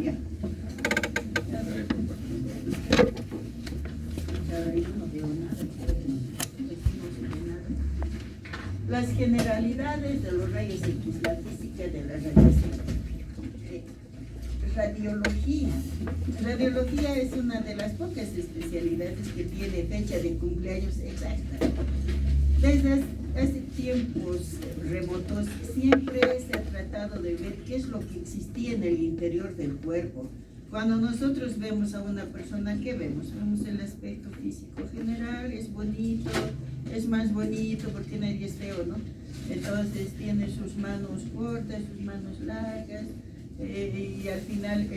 Ya. Las generalidades de los rayos X, la física de la radiación. Radiología. Radiología es una de las pocas especialidades que tiene fecha de cumpleaños exacta. Desde hace tiempos remotos siempre se ha tratado de ver qué es lo que existía en el interior del cuerpo. Cuando nosotros vemos a una persona, ¿qué vemos? Vemos el aspecto físico general, es bonito, es más bonito porque nadie es feo, ¿no? Entonces tiene sus manos cortas, sus manos largas, y al final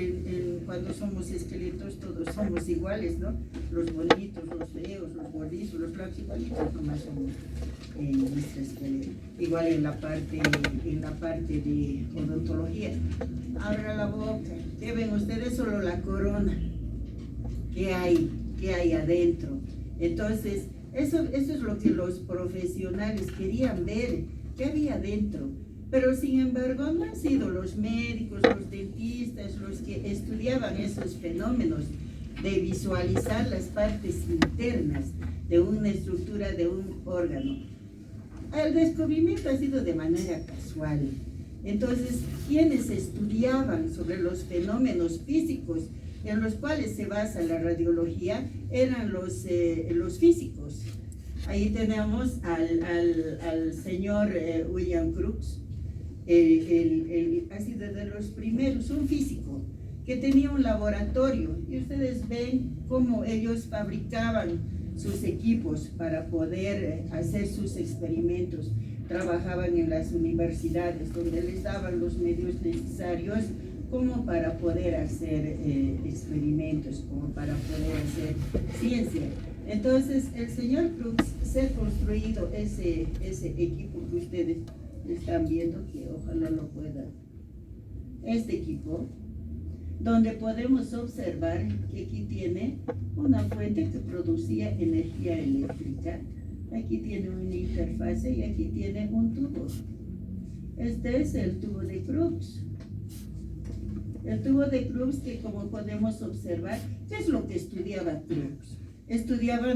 cuando somos esqueletos todos somos iguales, ¿no? Los bonitos, los feos, los gorditos, los flacos, igualitos nomás somos en nuestro esqueleto. Igual en la parte de odontología. Abra la boca. ¿Qué ven ustedes? Solo la corona. ¿Qué hay? ¿Qué hay adentro? Entonces, eso es lo que los profesionales querían ver. ¿Qué había adentro? Pero sin embargo no han sido los médicos, los dentistas, los que estudiaban esos fenómenos de visualizar las partes internas de una estructura de un órgano. El descubrimiento ha sido de manera casual. Entonces, quienes estudiaban sobre los fenómenos físicos en los cuales se basa la radiología eran los físicos. Ahí tenemos al señor William Crookes. Ha sido de los primeros, un físico que tenía un laboratorio, y ustedes ven cómo ellos fabricaban sus equipos para poder hacer sus experimentos. Trabajaban en las universidades donde les daban los medios necesarios como para poder hacer experimentos, como para poder hacer ciencia. Entonces el señor Crookes se ha construido ese equipo que ustedes están viendo, que ojalá lo puedan, este equipo, donde podemos observar que aquí tiene una fuente que producía energía eléctrica, aquí tiene una interfase y aquí tiene un tubo. Este es el tubo de Crookes. El tubo de Crookes, que como podemos observar, ¿qué es lo que estudiaba Crookes?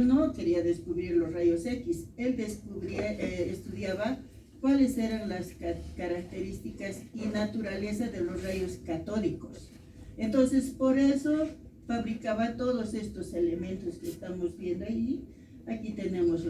No quería descubrir los rayos X, él estudiaba cuáles eran las características y naturaleza de los rayos catódicos. Entonces, por eso fabricaba todos estos elementos que estamos viendo ahí. Aquí tenemos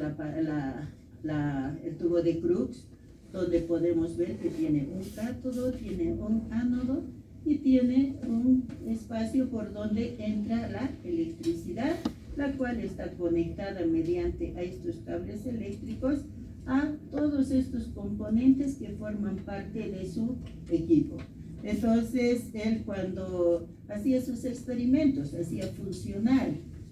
el tubo de Crookes, donde podemos ver que tiene un cátodo, tiene un ánodo y tiene un espacio por donde entra la electricidad, la cual está conectada mediante a estos cables eléctricos a todos estos componentes que forman parte de su equipo. Entonces, él cuando hacía sus experimentos, hacía funcionar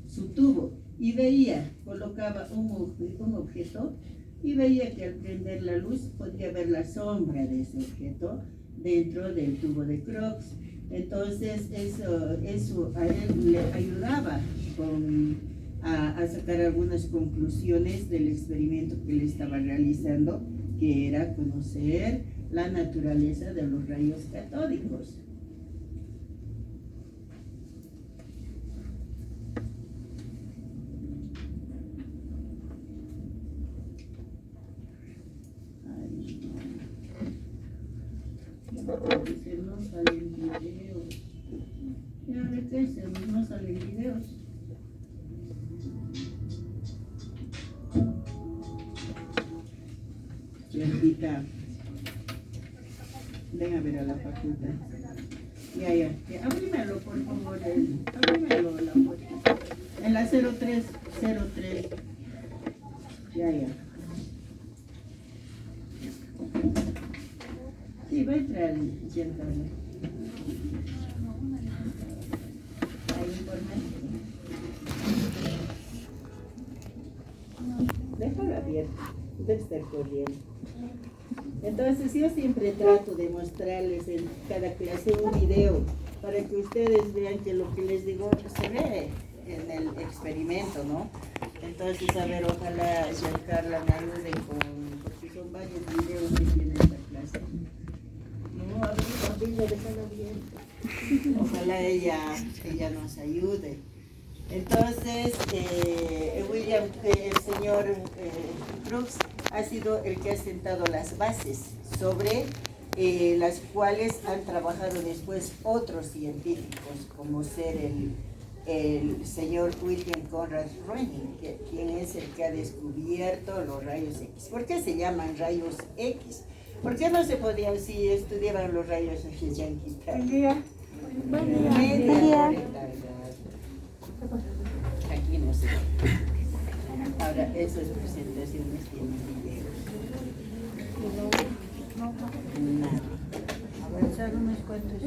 su tubo y veía, colocaba un objeto y veía que al prender la luz podía ver la sombra de ese objeto dentro del tubo de Crookes. Entonces, eso a él le ayudaba a sacar algunas conclusiones del experimento que él estaba realizando, que era conocer la naturaleza de los rayos catódicos. No salen videos. Ya a ver qué hacemos, no salen videos. Bendita. Ven a ver a la facultad. Ya. Abrímelo, por favor. Abrímelo la foto. En la 03. Ya. Sí, va a entrar Giancarlo. Hay información. Déjalo abierto. Debe estar corriendo. Entonces yo siempre trato de mostrarles en cada clase un video para que ustedes vean que lo que les digo se ve en el experimento, ¿no? Entonces, a ver, ojalá Giancarla me ayude porque son varios videos que tiene esta clase. Ojalá ella nos ayude. Entonces, el señor Crookes ha sido el que ha sentado las bases sobre las cuales han trabajado después otros científicos, como ser el señor Wilhelm Conrad Röntgen, quien es el que ha descubierto los rayos X. ¿Por qué se llaman rayos X? ¿Por qué no se podían, si estudiaban los rayos X, Yanquita? Buen día. Buen día. Aquí no sé. Ahora, esas presentaciones tienen videos. Nada. Avanzar unos cuantos,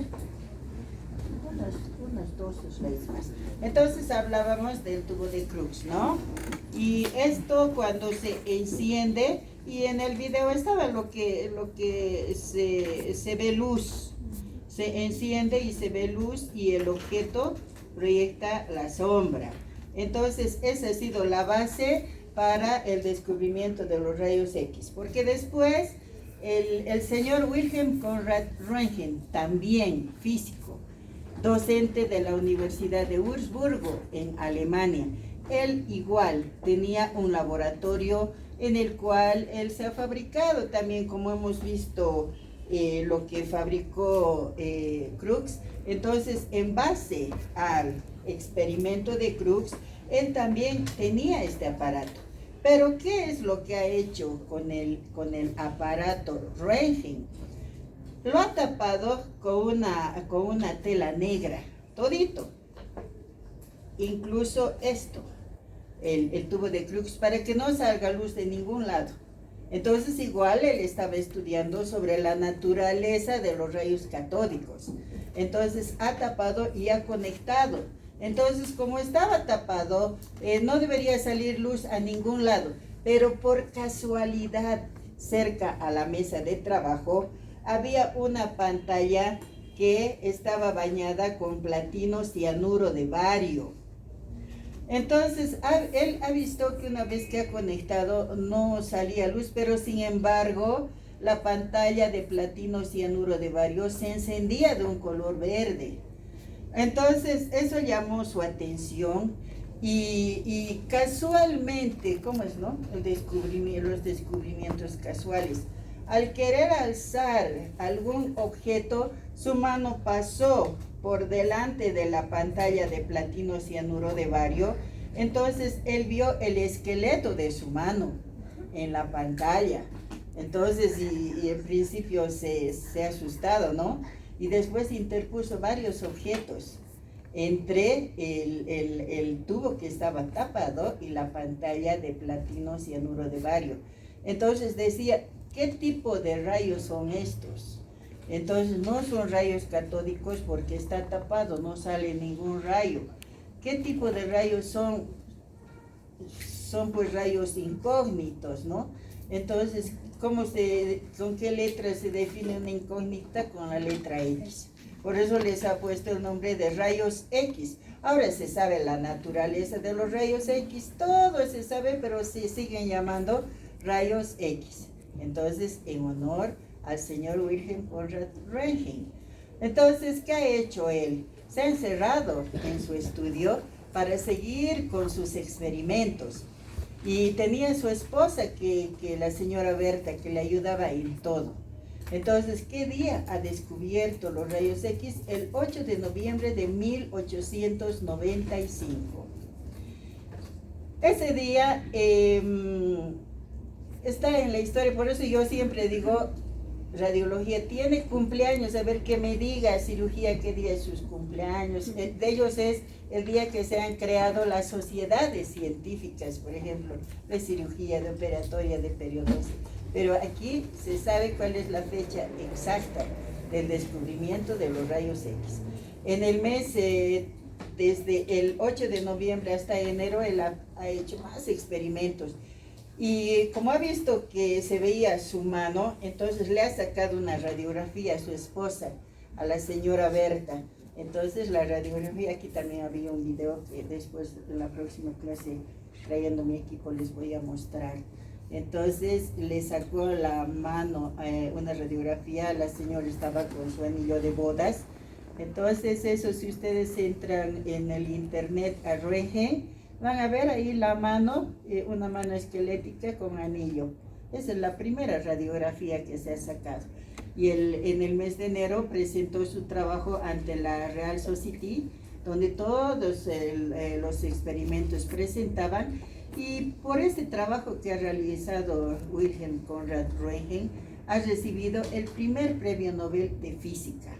unos 2 slides más. Entonces hablábamos del tubo de Crookes, ¿no? Y esto cuando se enciende, y en el video estaba lo que se ve luz. Se enciende y se ve luz y el objeto proyecta la sombra. Entonces, esa ha sido la base para el descubrimiento de los rayos X. Porque después, el señor Wilhelm Conrad Röntgen, también físico, docente de la Universidad de Würzburgo, en Alemania, él igual tenía un laboratorio en el cual él se ha fabricado también, como hemos visto, lo que fabricó Crookes. Entonces, en base al experimento de Crookes, él también tenía este aparato. Pero, ¿qué es lo que ha hecho con el aparato Röntgen? Lo ha tapado con una tela negra, todito. Incluso esto, el tubo de Crookes, para que no salga luz de ningún lado. Entonces, igual él estaba estudiando sobre la naturaleza de los rayos catódicos. Entonces, ha tapado y ha conectado. Entonces, como estaba tapado, no debería salir luz a ningún lado. Pero por casualidad, cerca a la mesa de trabajo, había una pantalla que estaba bañada con platino cianuro de bario. Entonces, él ha visto que una vez que ha conectado no salía luz, pero sin embargo, la pantalla de platino cianuro de bario se encendía de un color verde. Entonces, eso llamó su atención y casualmente, ¿cómo es, no? Los descubrimientos casuales. Al querer alzar algún objeto, su mano pasó por delante de la pantalla de platino cianuro de bario. Entonces él vio el esqueleto de su mano en la pantalla. Entonces, y en principio se ha asustado, ¿no? Y después interpuso varios objetos entre el tubo que estaba tapado y la pantalla de platino cianuro de bario. Entonces decía, ¿qué tipo de rayos son estos? Entonces no son rayos catódicos porque está tapado, no sale ningún rayo. ¿Qué tipo de rayos son? Son pues rayos incógnitos, ¿no? Entonces, ¿con qué letra se define una incógnita? Con la letra X. Por eso les ha puesto el nombre de rayos X. Ahora se sabe la naturaleza de los rayos X, todo se sabe, pero se siguen llamando rayos X. Entonces, en honor al señor Wilhelm Conrad Röntgen. Entonces, ¿qué ha hecho él? Se ha encerrado en su estudio para seguir con sus experimentos. Y tenía su esposa, que la señora Berta, que le ayudaba en todo. Entonces, ¿qué día ha descubierto los rayos X? El 8 de noviembre de 1895. Ese día está en la historia, por eso yo siempre digo, radiología tiene cumpleaños, a ver que me diga, cirugía, qué día es sus cumpleaños. De ellos es el día que se han creado las sociedades científicas, por ejemplo, de cirugía, de operatoria, de periodoncia. Pero aquí se sabe cuál es la fecha exacta del descubrimiento de los rayos X. En el mes, desde el 8 de noviembre hasta enero, él ha hecho más experimentos. Y como ha visto que se veía su mano, entonces le ha sacado una radiografía a su esposa, a la señora Berta. Entonces la radiografía, aquí también había un video que después en la próxima clase, trayendo mi equipo, les voy a mostrar. Entonces le sacó la mano una radiografía, la señora estaba con su anillo de bodas. Entonces eso, si ustedes entran en el internet a Röntgen, van a ver ahí la mano, una mano esquelética con anillo. Esa es la primera radiografía que se ha sacado. Y en el mes de enero presentó su trabajo ante la Real Society, donde todos los experimentos presentaban. Y por este trabajo que ha realizado Wilhelm Conrad Röntgen, ha recibido el primer premio Nobel de Física.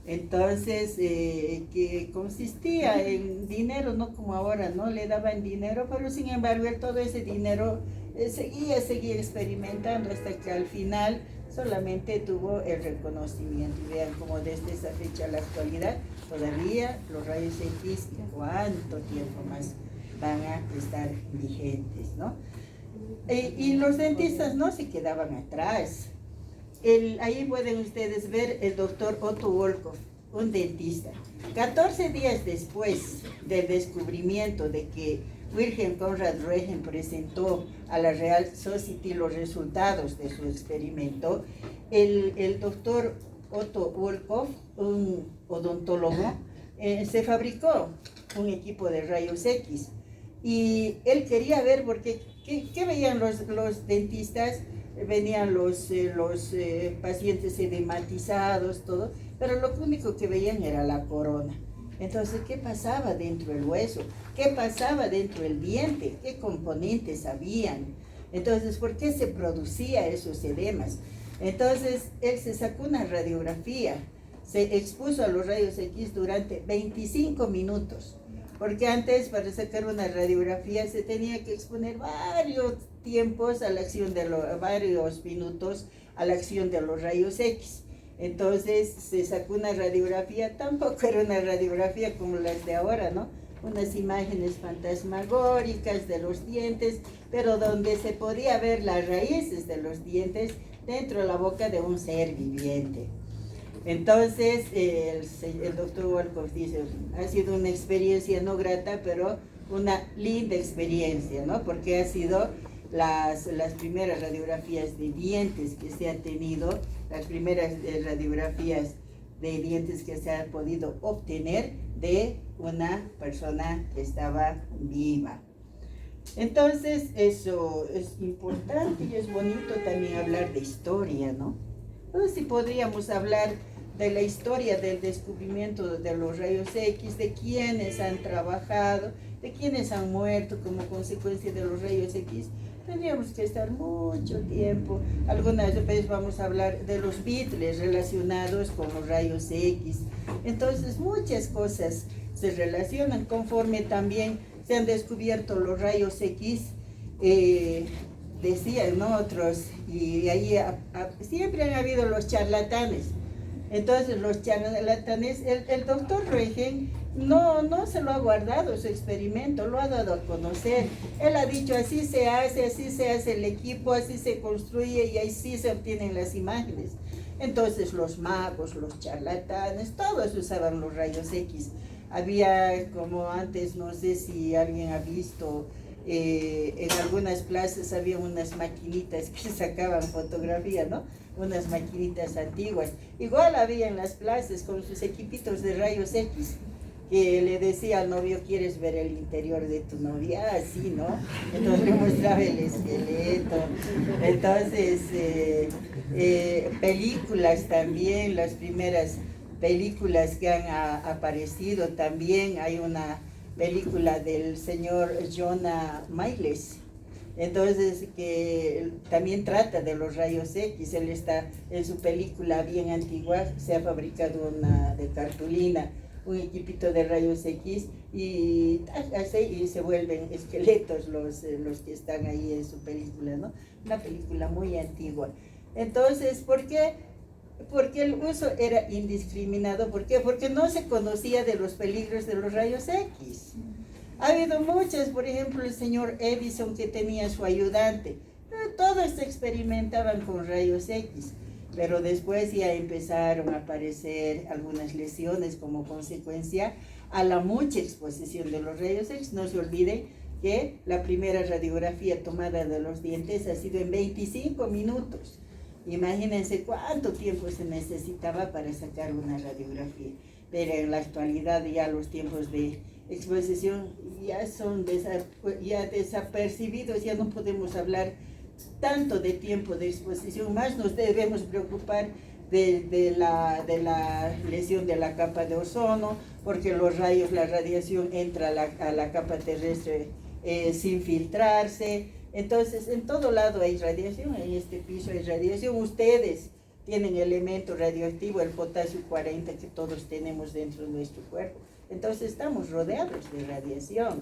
Entonces, que consistía en dinero, no como ahora, ¿no? Le daban dinero, pero sin embargo, todo ese dinero seguía experimentando hasta que al final solamente tuvo el reconocimiento. Y vean cómo desde esa fecha a la actualidad, todavía los rayos X, ¿cuánto tiempo más van a estar vigentes, ¿no? Y los dentistas no se quedaban atrás. Ahí pueden ustedes ver el doctor Otto Wolkoff, un dentista. 14 días después del descubrimiento de que Wilhelm Conrad Röntgen presentó a la Real Society los resultados de su experimento, el doctor Otto Wolkoff, un odontólogo, se fabricó un equipo de rayos X. Y él quería ver, porque ¿qué veían los dentistas? Venían los pacientes edematizados, todo, pero lo único que veían era la corona. Entonces, ¿qué pasaba dentro del hueso? ¿Qué pasaba dentro del diente? ¿Qué componentes habían? Entonces, ¿por qué se producía esos edemas? Entonces, él se sacó una radiografía, se expuso a los rayos X durante 25 minutos. Porque antes, para sacar una radiografía, se tenía que exponer varios tiempos a la acción de varios minutos a la acción de los rayos X. Entonces se sacó una radiografía, tampoco era una radiografía como las de ahora, ¿no? Unas imágenes fantasmagóricas de los dientes, pero donde se podía ver las raíces de los dientes dentro de la boca de un ser viviente. Entonces, el doctor Wolkoff dice, ha sido una experiencia no grata, pero una linda experiencia, ¿no? Porque ha sido las primeras radiografías de dientes que se ha tenido, las primeras radiografías de dientes que se han podido obtener de una persona que estaba viva. Entonces, eso es importante y es bonito también hablar de historia, ¿no? Entonces, si podríamos hablar de la historia del descubrimiento de los rayos X, de quienes han trabajado, de quienes han muerto como consecuencia de los rayos X, tendríamos que estar mucho tiempo. Algunas veces vamos a hablar de los Beatles relacionados con los rayos X. Entonces, muchas cosas se relacionan conforme también se han descubierto los rayos X. Decían, ¿no?, otros, y ahí siempre han habido los charlatanes. Entonces los charlatanes, el doctor Röntgen no se lo ha guardado su experimento, lo ha dado a conocer. Él ha dicho, así se hace el equipo, así se construye y así se obtienen las imágenes. Entonces los magos, los charlatanes, todos usaban los rayos X. Había, como antes, no sé si alguien ha visto, en algunas plazas había unas maquinitas que sacaban fotografía, ¿no? Unas maquinitas antiguas. Igual había en las plazas con sus equipitos de rayos X, que le decía al novio, ¿quieres ver el interior de tu novia? Así, ¿no? Entonces le mostraba el esqueleto. Entonces, películas también, las primeras películas que han aparecido también. Hay una película del señor Jonah Miles, entonces, que también trata de los rayos X. Él está en su película bien antigua, se ha fabricado una de cartulina, un equipito de rayos X, y se vuelven esqueletos los que están ahí en su película, ¿no? Una película muy antigua. Entonces, ¿por qué? Porque el uso era indiscriminado. ¿Por qué? Porque no se conocía de los peligros de los rayos X. Ha habido muchas, por ejemplo, el señor Edison, que tenía su ayudante. Todos experimentaban con rayos X, pero después ya empezaron a aparecer algunas lesiones como consecuencia a la mucha exposición de los rayos X. No se olviden que la primera radiografía tomada de los dientes ha sido en 25 minutos. Imagínense cuánto tiempo se necesitaba para sacar una radiografía. Pero en la actualidad ya los tiempos de exposición ya son ya desapercibidos, ya no podemos hablar tanto de tiempo de exposición, más nos debemos preocupar de la lesión de la capa de ozono, porque los rayos, la radiación entra a la capa terrestre sin filtrarse. Entonces, en todo lado hay radiación, en este piso hay radiación. Ustedes tienen elemento radioactivo, el potasio 40, que todos tenemos dentro de nuestro cuerpo. Entonces, estamos rodeados de radiación.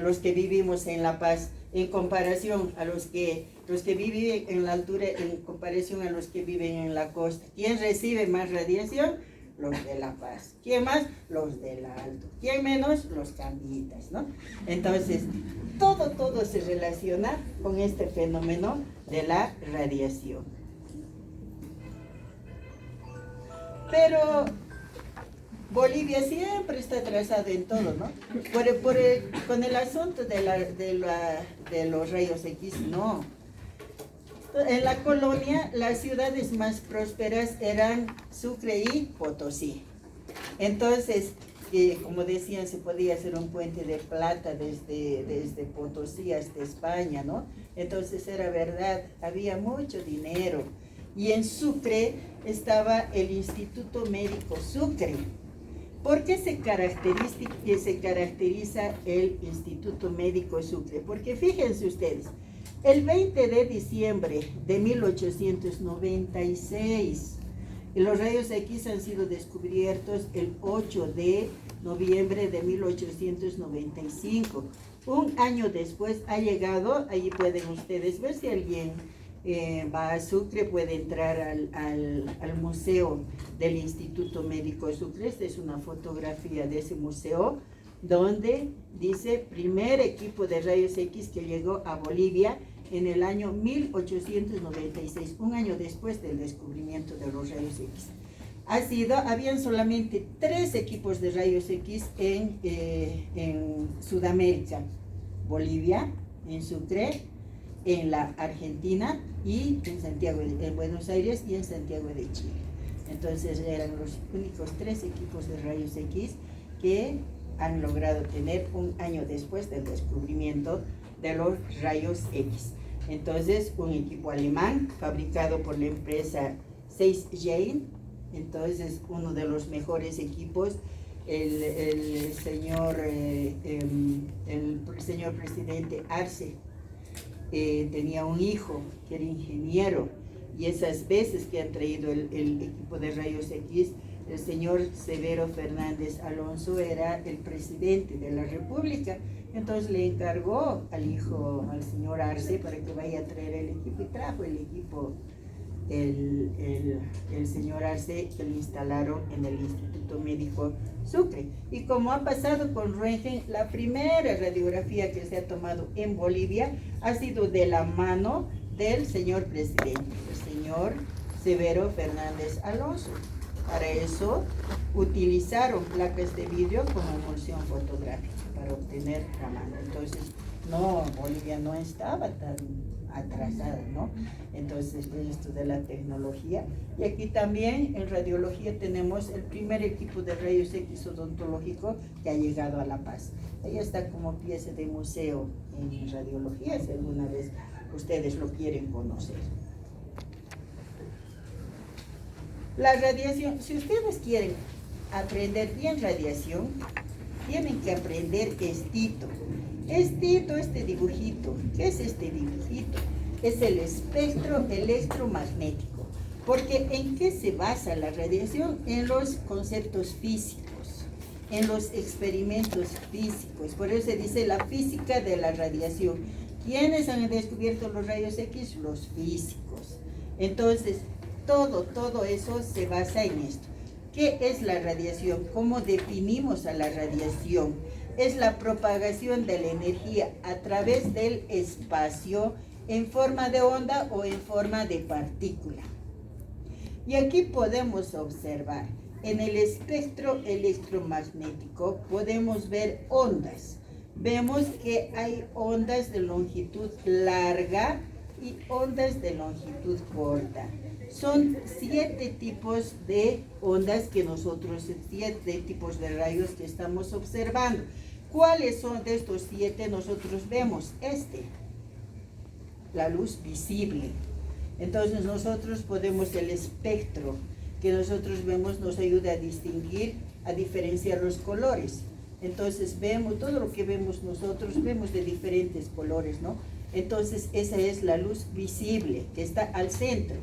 Los que vivimos en La Paz, en comparación a los que viven en la altura, en comparación a los que viven en la costa. ¿Quién recibe más radiación? Los de La Paz. ¿Quién más? Los del Alto. ¿Quién menos? Los cambitas, ¿no? Entonces, todo se relaciona con este fenómeno de la radiación. Pero Bolivia siempre está atrasado en todo, ¿no? Con el asunto de los rayos X, no. En la colonia, las ciudades más prósperas eran Sucre y Potosí. Entonces, como decían, se podía hacer un puente de plata desde Potosí hasta España, ¿no? Entonces era verdad, había mucho dinero. Y en Sucre estaba el Instituto Médico Sucre. ¿Por qué se caracteriza el Instituto Médico Sucre? Porque fíjense ustedes, el 20 de diciembre de 1896, los rayos X han sido descubiertos el 8 de noviembre de 1895. Un año después ha llegado, ahí pueden ustedes ver, si alguien va a Sucre, puede entrar al museo del Instituto Médico Sucre. Esta es una fotografía de ese museo, donde dice primer equipo de rayos X que llegó a Bolivia en el año 1896, un año después del descubrimiento de los rayos X. Habían solamente 3 equipos de rayos X en Sudamérica: Bolivia, en Sucre, en la Argentina y en Buenos Aires y en Santiago de Chile. Entonces eran los únicos 3 equipos de rayos X que han logrado tener un año después del descubrimiento de los rayos X. Entonces, un equipo alemán fabricado por la empresa Zeiss Jane, entonces uno de los mejores equipos. El señor presidente Arce tenía un hijo que era ingeniero, y esas veces que han traído el equipo de rayos X, el señor Severo Fernández Alonso era el presidente de la República. Entonces le encargó al hijo, al señor Arce, para que vaya a traer el equipo, y trajo el equipo el señor Arce, que lo instalaron en el Instituto Médico Sucre. Y como ha pasado con Röntgen, la primera radiografía que se ha tomado en Bolivia ha sido de la mano del señor presidente, el señor Severo Fernández Alonso. Para eso utilizaron placas de vidrio como emulsión fotográfica para obtener la mano. Entonces, no, Bolivia no estaba tan atrasada, ¿no? Entonces, esto de la tecnología. Y aquí también en radiología tenemos el primer equipo de rayos X odontológico que ha llegado a La Paz. Ahí está como pieza de museo en radiología, si alguna vez ustedes lo quieren conocer. La radiación, si ustedes quieren aprender bien radiación, tienen que aprender estito. Estito, este dibujito. ¿Qué es este dibujito? Es el espectro electromagnético. Porque ¿en qué se basa la radiación? En los conceptos físicos, en los experimentos físicos. Por eso se dice la física de la radiación. ¿Quiénes han descubierto los rayos X? Los físicos. Entonces, todo eso se basa en esto. ¿Qué es la radiación? ¿Cómo definimos a la radiación? Es la propagación de la energía a través del espacio en forma de onda o en forma de partícula. Y aquí podemos observar, en el espectro electromagnético podemos ver ondas. vemos que hay ondas de longitud larga y ondas de longitud corta. Son 7 tipos de ondas que nosotros, 7 tipos de rayos que estamos observando. ¿Cuáles son de estos 7? Nosotros vemos la luz visible. Entonces nosotros podemos, el espectro que nosotros vemos nos ayuda a distinguir, a diferenciar los colores. Entonces vemos, todo lo que vemos nosotros, vemos de diferentes colores, ¿no? Entonces esa es la luz visible que está al centro.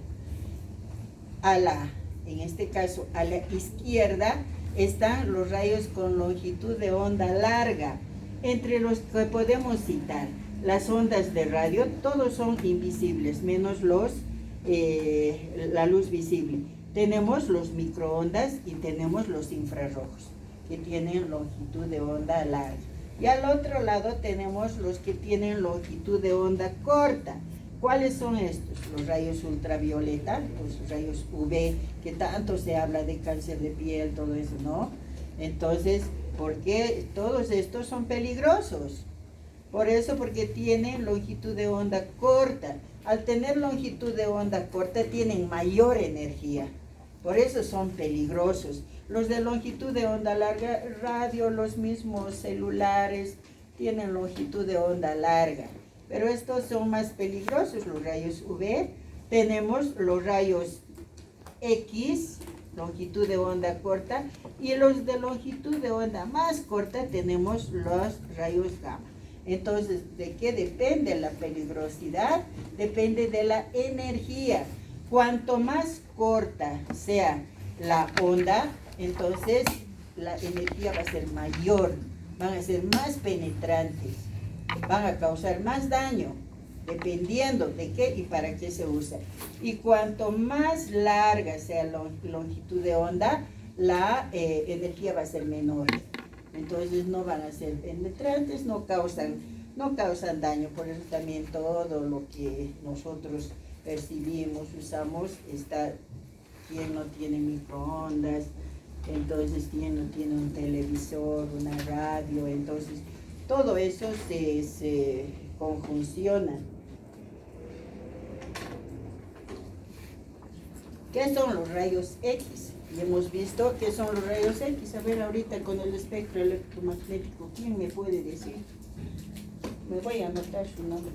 En este caso, a la izquierda están los rayos con longitud de onda larga. Entre los que podemos citar, las ondas de radio, todos son invisibles, menos la luz visible. Tenemos los microondas y tenemos los infrarrojos, que tienen longitud de onda larga. Y al otro lado tenemos los que tienen longitud de onda corta. ¿Cuáles son estos? Los rayos ultravioleta, los rayos UV, que tanto se habla de cáncer de piel, todo eso, ¿no? Entonces, ¿por qué todos estos son peligrosos? Por eso, porque tienen longitud de onda corta. Al tener longitud de onda corta, tienen mayor energía. Por eso son peligrosos. Los de longitud de onda larga, radio, los mismos celulares, tienen longitud de onda larga. Pero estos son más peligrosos, los rayos UV. Tenemos los rayos X, longitud de onda corta, y los de longitud de onda más corta tenemos los rayos gamma. Entonces, ¿de qué depende la peligrosidad? Depende de la energía. Cuanto más corta sea la onda, entonces la energía va a ser mayor, van a ser más penetrantes, van a causar más daño, dependiendo de qué y para qué se usa. Y cuanto más larga sea la longitud de onda, la energía va a ser menor. Entonces no van a ser penetrantes, no causan daño. Por eso también todo lo que nosotros percibimos, usamos, quien no tiene microondas, entonces quien no tiene un televisor, una radio, entonces todo eso se conjunciona. ¿Qué son los rayos X? Y hemos visto qué son los rayos X. A ver, ahorita con el espectro electromagnético, ¿quién me puede decir? Me voy a anotar su nombre.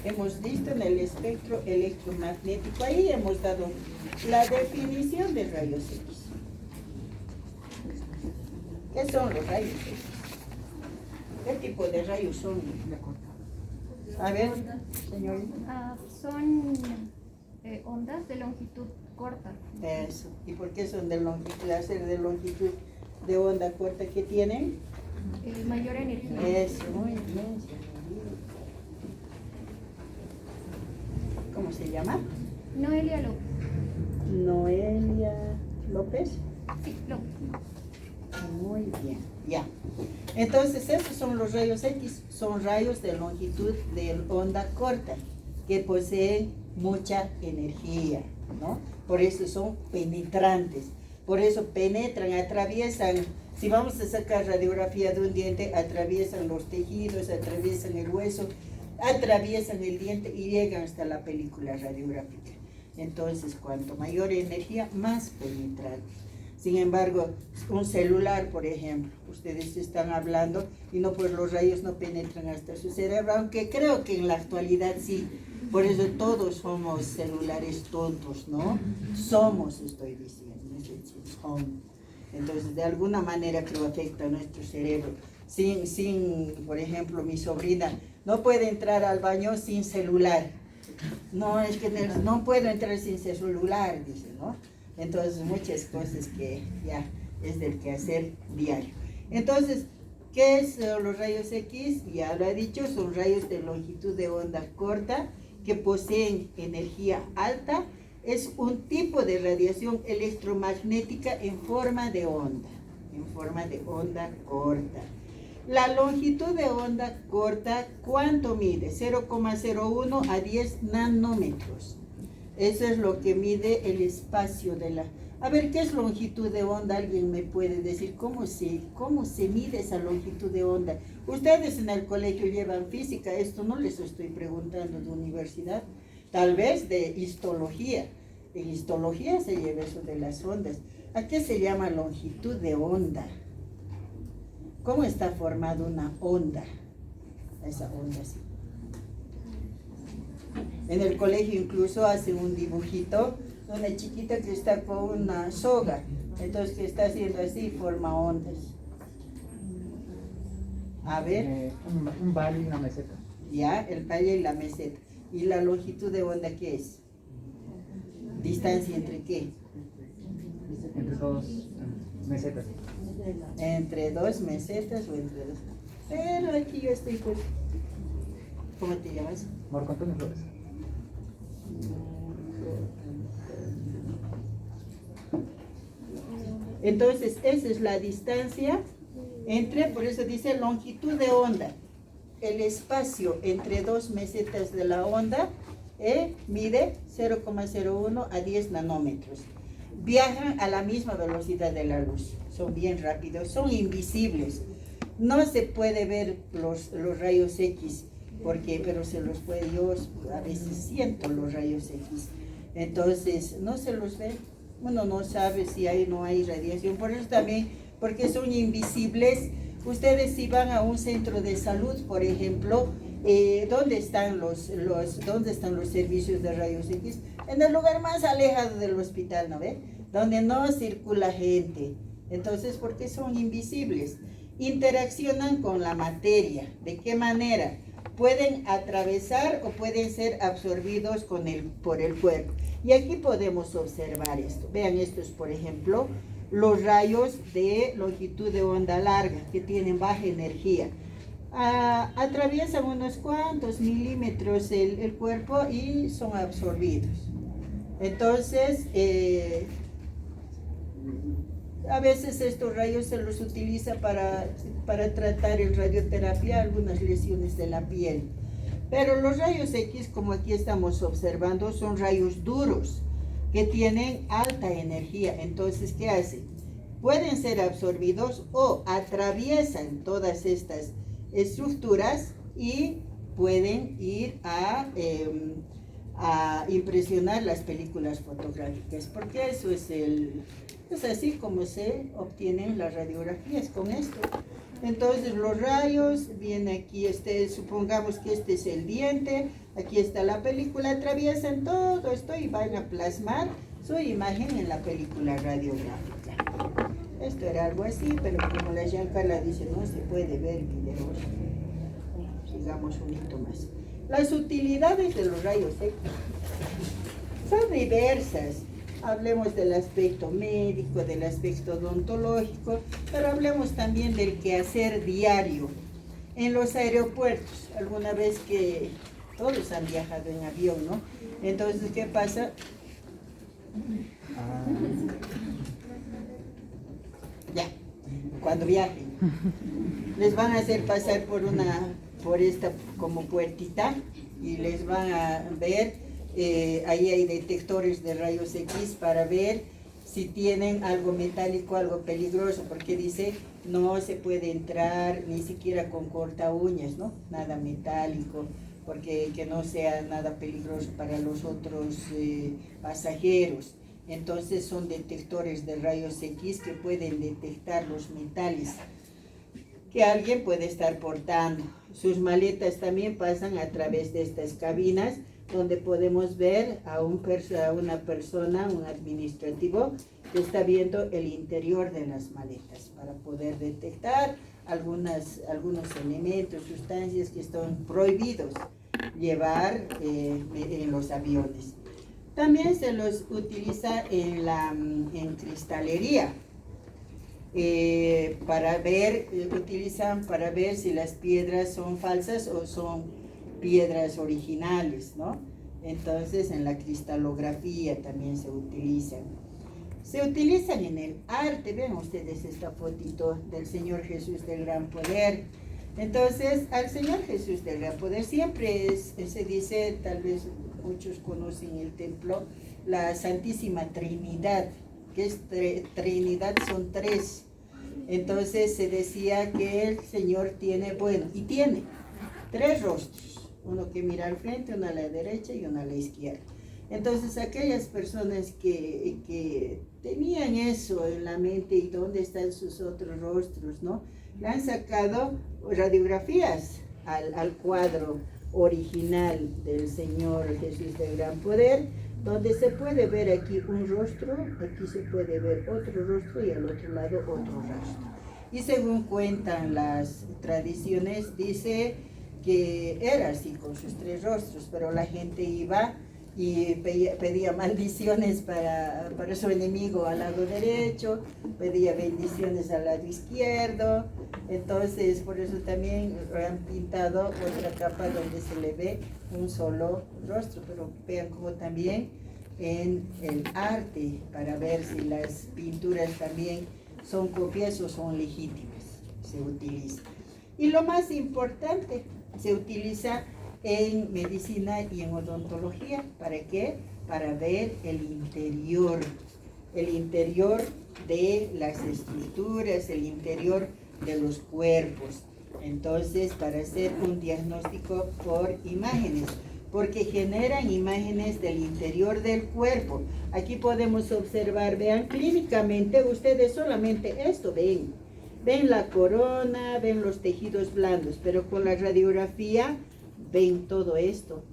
Hemos visto en el espectro electromagnético, ahí hemos dado la definición de rayos X. ¿Qué son los rayos X? ¿Qué tipo de rayos son? A ver, señorita. Son ondas de longitud corta. Eso. ¿Y por qué son de longitud? Al ser de longitud de onda corta, ¿qué tienen? Mayor energía. Eso, muy bien. ¿Cómo se llama? Noelia López. Noelia López. Sí, López. Muy bien, ya. Entonces, estos son los rayos X, son rayos de longitud de onda corta, que poseen mucha energía, ¿no? Por eso son penetrantes, por eso penetran, atraviesan. Si vamos a sacar radiografía de un diente, atraviesan los tejidos, atraviesan el hueso, atraviesan el diente y llegan hasta la película radiográfica. Entonces, cuanto mayor energía, más penetrante. Sin embargo, un celular, por ejemplo, ustedes están hablando y no, pues los rayos no penetran hasta su cerebro, aunque creo que en la actualidad sí. Por eso todos somos celulares tontos, ¿no? Somos, estoy diciendo, no estoy diciendo, somos. Entonces, de alguna manera creo afecta a nuestro cerebro. Por ejemplo, mi sobrina no puede entrar al baño sin celular. No, es que no puedo entrar sin celular, dice, ¿no? Entonces, muchas cosas que ya es del quehacer diario. Entonces, ¿qué son los rayos X? Ya lo he dicho, son rayos de longitud de onda corta que poseen energía alta. Es un tipo de radiación electromagnética en forma de onda corta. La longitud de onda corta, ¿cuánto mide? 0,01 a 10 nanómetros. Eso es lo que mide el espacio de la... A ver, ¿qué es longitud de onda? ¿Alguien me puede decir cómo se mide esa longitud de onda? Ustedes en el colegio llevan física, esto no les estoy preguntando de universidad, tal vez de histología. En histología se lleva eso de las ondas. ¿A qué se llama longitud de onda? ¿Cómo está formada una onda? Esa onda así. En el colegio incluso hacen un dibujito, una chiquita que está con una soga, entonces que está haciendo así, forma ondas. A ver. Un valle y una meseta. Ya, el valle y la meseta. ¿Y la longitud de onda qué es? ¿Distancia entre qué? Entre dos mesetas. Entre dos mesetas o entre dos. Pero aquí yo estoy pues. ¿Cómo te llamas? Marco Antonio Flores. Entonces, esa es la distancia entre, por eso dice longitud de onda. El espacio entre dos mesetas de la onda mide 0,01 a 10 nanómetros. Viajan a la misma velocidad de la luz. Son bien rápidos, son invisibles. No se puede ver los rayos X, pero se los puede, yo a veces siento los rayos X. Entonces, no se los ve. Uno no sabe si hay o no hay radiación. Por eso también, porque son invisibles. Ustedes si van a un centro de salud, por ejemplo, ¿dónde están los servicios de rayos X? En el lugar más alejado del hospital, ¿no ve? Donde no circula gente. Entonces, porque son invisibles. Interaccionan con la materia. ¿De qué manera? Pueden atravesar o pueden ser absorbidos por el cuerpo. Y aquí podemos observar esto. Vean, esto es, por ejemplo, los rayos de longitud de onda larga que tienen baja energía. Atraviesan unos cuantos milímetros el cuerpo y son absorbidos. Entonces, a veces estos rayos se los utiliza para tratar en radioterapia algunas lesiones de la piel. Pero los rayos X, como aquí estamos observando, son rayos duros que tienen alta energía. Entonces, ¿qué hacen? Pueden ser absorbidos o atraviesan todas estas estructuras y pueden ir a impresionar las películas fotográficas, porque eso es así como se obtienen las radiografías con esto. Entonces los rayos, viene aquí, supongamos que este es el diente, aquí está la película, atraviesan todo esto y van a plasmar su imagen en la película radiográfica. Esto era algo así, pero como la Giancarla dice, no se puede ver videos. Sigamos un poquito más. Las utilidades de los rayos X son diversas. Hablemos del aspecto médico, del aspecto odontológico, pero hablemos también del quehacer diario. En los aeropuertos, alguna vez que todos han viajado en avión, ¿no? Entonces, ¿qué pasa? Ya, cuando viajen, les van a hacer pasar por esta como puertita y les van a ver. Ahí hay detectores de rayos X para ver si tienen algo metálico, algo peligroso, porque dice no se puede entrar ni siquiera con corta uñas, ¿no? Nada metálico, porque que no sea nada peligroso para los otros pasajeros. Entonces son detectores de rayos X que pueden detectar los metales que alguien puede estar portando. Sus maletas también pasan a través de estas cabinas, donde podemos ver a una persona, un administrativo, que está viendo el interior de las maletas para poder detectar algunos elementos, sustancias que están prohibidos llevar en los aviones. También se los utiliza en cristalería. Utilizan para ver si las piedras son falsas o son piedras originales, ¿no? Entonces en la cristalografía también se utilizan. Se utilizan en el arte. Vean ustedes esta fotito del Señor Jesús del Gran Poder. Entonces, al Señor Jesús del Gran Poder siempre se dice, tal vez muchos conocen el templo, la Santísima Trinidad. que es Trinidad, son tres. Entonces se decía que el Señor tiene, bueno, y tiene tres rostros, uno que mira al frente, uno a la derecha y uno a la izquierda. Entonces aquellas personas que tenían eso en la mente y dónde están sus otros rostros, ¿no? Le han sacado radiografías al cuadro original del Señor Jesús de gran poder, donde se puede ver aquí un rostro, aquí se puede ver otro rostro y al otro lado otro rostro. Y según cuentan las tradiciones, dice que era así con sus tres rostros, pero la gente iba y pedía maldiciones para su enemigo al lado derecho, pedía bendiciones al lado izquierdo. Entonces por eso también han pintado otra capa donde se le ve un solo rostro, pero vean como también en el arte, para ver si las pinturas también son copias o son legítimas, se utiliza. Y lo más importante, se utiliza en medicina y en odontología. ¿Para qué? Para ver el interior de las estructuras, el interior de los cuerpos. Entonces, para hacer un diagnóstico por imágenes, porque generan imágenes del interior del cuerpo. Aquí podemos observar, vean, clínicamente ustedes solamente esto ven. Ven la corona, ven los tejidos blandos, pero con la radiografía ven todo esto.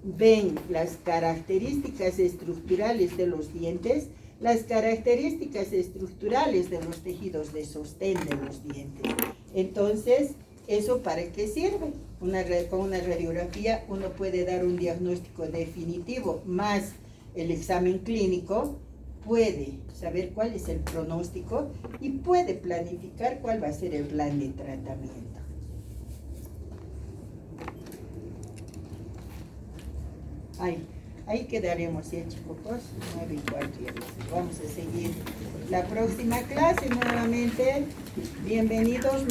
Ven las características estructurales de los dientes, las características estructurales de los tejidos de sostén de los dientes. Entonces, ¿eso para qué sirve? Con una radiografía uno puede dar un diagnóstico definitivo, más el examen clínico puede saber cuál es el pronóstico y puede planificar cuál va a ser el plan de tratamiento. Ahí quedaremos ya, chicos, 9:15 ya. Vamos a seguir la próxima clase nuevamente. Bienvenidos.